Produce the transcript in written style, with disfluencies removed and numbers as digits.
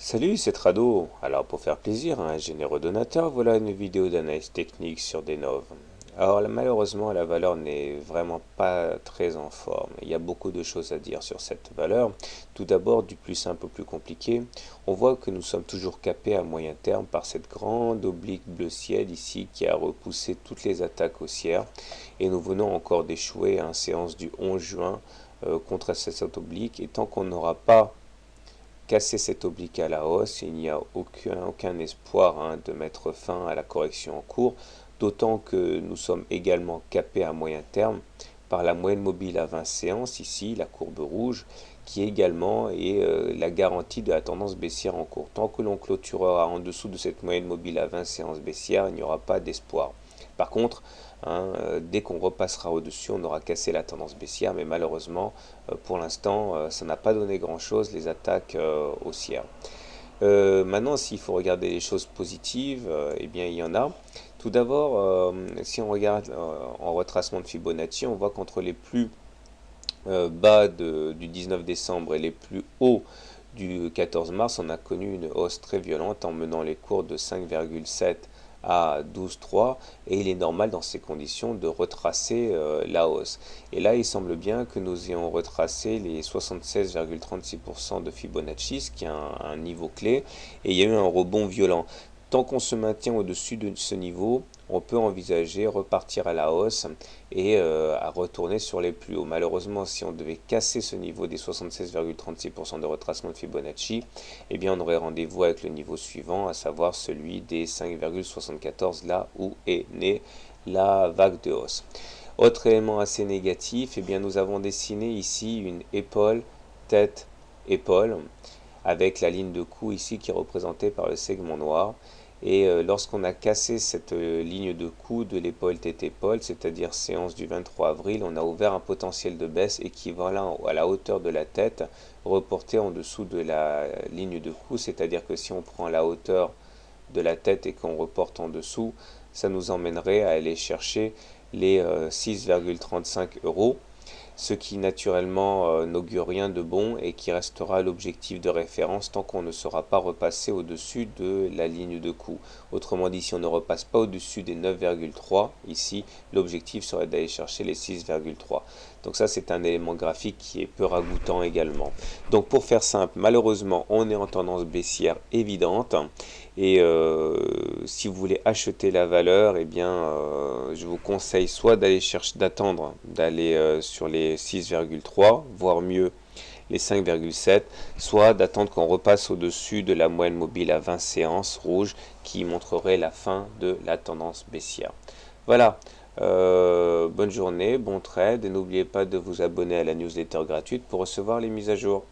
Salut, c'est Trado. Alors pour faire plaisir à un généreux donateur, voilà une vidéo d'analyse technique sur Denov. Alors malheureusement, la valeur n'est vraiment pas très en forme. Il y a beaucoup de choses à dire sur cette valeur. Tout d'abord, du plus simple au plus compliqué, on voit que nous sommes toujours capés à moyen terme par cette grande oblique bleu ciel ici qui a repoussé toutes les attaques haussières. Et nous venons encore d'échouer à une séance du 11 juin contre cette oblique. Et tant qu'on n'aura pas casser cette oblique à la hausse, il n'y a aucun espoir de mettre fin à la correction en cours, d'autant que nous sommes également capés à moyen terme par la moyenne mobile à 20 séances, ici la courbe rouge, qui également est la garantie de la tendance baissière en cours. Tant que l'on clôturera en dessous de cette moyenne mobile à 20 séances baissières, il n'y aura pas d'espoir. Par contre, dès qu'on repassera au-dessus, on aura cassé la tendance baissière, mais malheureusement, pour l'instant, ça n'a pas donné grand-chose, les attaques haussières. Maintenant, s'il faut regarder les choses positives, eh bien, il y en a. Tout d'abord, si on regarde en retracement de Fibonacci, on voit qu'entre les plus bas du 19 décembre et les plus hauts du 14 mars, on a connu une hausse très violente en menant les cours de 5,7 à 12,3 et il est normal dans ces conditions de retracer la hausse. Et là, il semble bien que nous ayons retracé les 76,36% de Fibonacci, ce qui est un niveau clé, et il y a eu un rebond violent. Tant qu'on se maintient au-dessus de ce niveau, on peut envisager repartir à la hausse et à retourner sur les plus hauts. Malheureusement, si on devait casser ce niveau des 76,36% de retracement de Fibonacci, eh bien on aurait rendez-vous avec le niveau suivant, à savoir celui des 5,74, là où est née la vague de hausse. Autre élément assez négatif, eh bien nous avons dessiné ici une épaule, tête, épaule, avec la ligne de coup ici qui est représentée par le segment noir. Et lorsqu'on a cassé cette ligne de coup de l'épaule tête épaule, c'est-à-dire séance du 23 avril, on a ouvert un potentiel de baisse équivalent à la hauteur de la tête reportée en dessous de la ligne de coup, c'est-à-dire que si on prend la hauteur de la tête et qu'on reporte en dessous, ça nous emmènerait à aller chercher les 6,35 euros, ce qui naturellement n'augure rien de bon et qui restera l'objectif de référence tant qu'on ne sera pas repassé au-dessus de la ligne de coup. Autrement dit, si on ne repasse pas au-dessus des 9,3, ici, l'objectif serait d'aller chercher les 6,3. Donc ça, c'est un élément graphique qui est peu ragoûtant également. Donc pour faire simple, malheureusement, on est en tendance baissière évidente. Et si vous voulez acheter la valeur, eh bien, je vous conseille soit d'attendre, d'aller sur les 6,3, voire mieux les 5,7, soit d'attendre qu'on repasse au-dessus de la moyenne mobile à 20 séances rouge qui montrerait la fin de la tendance baissière. Voilà, bonne journée, bon trade et n'oubliez pas de vous abonner à la newsletter gratuite pour recevoir les mises à jour.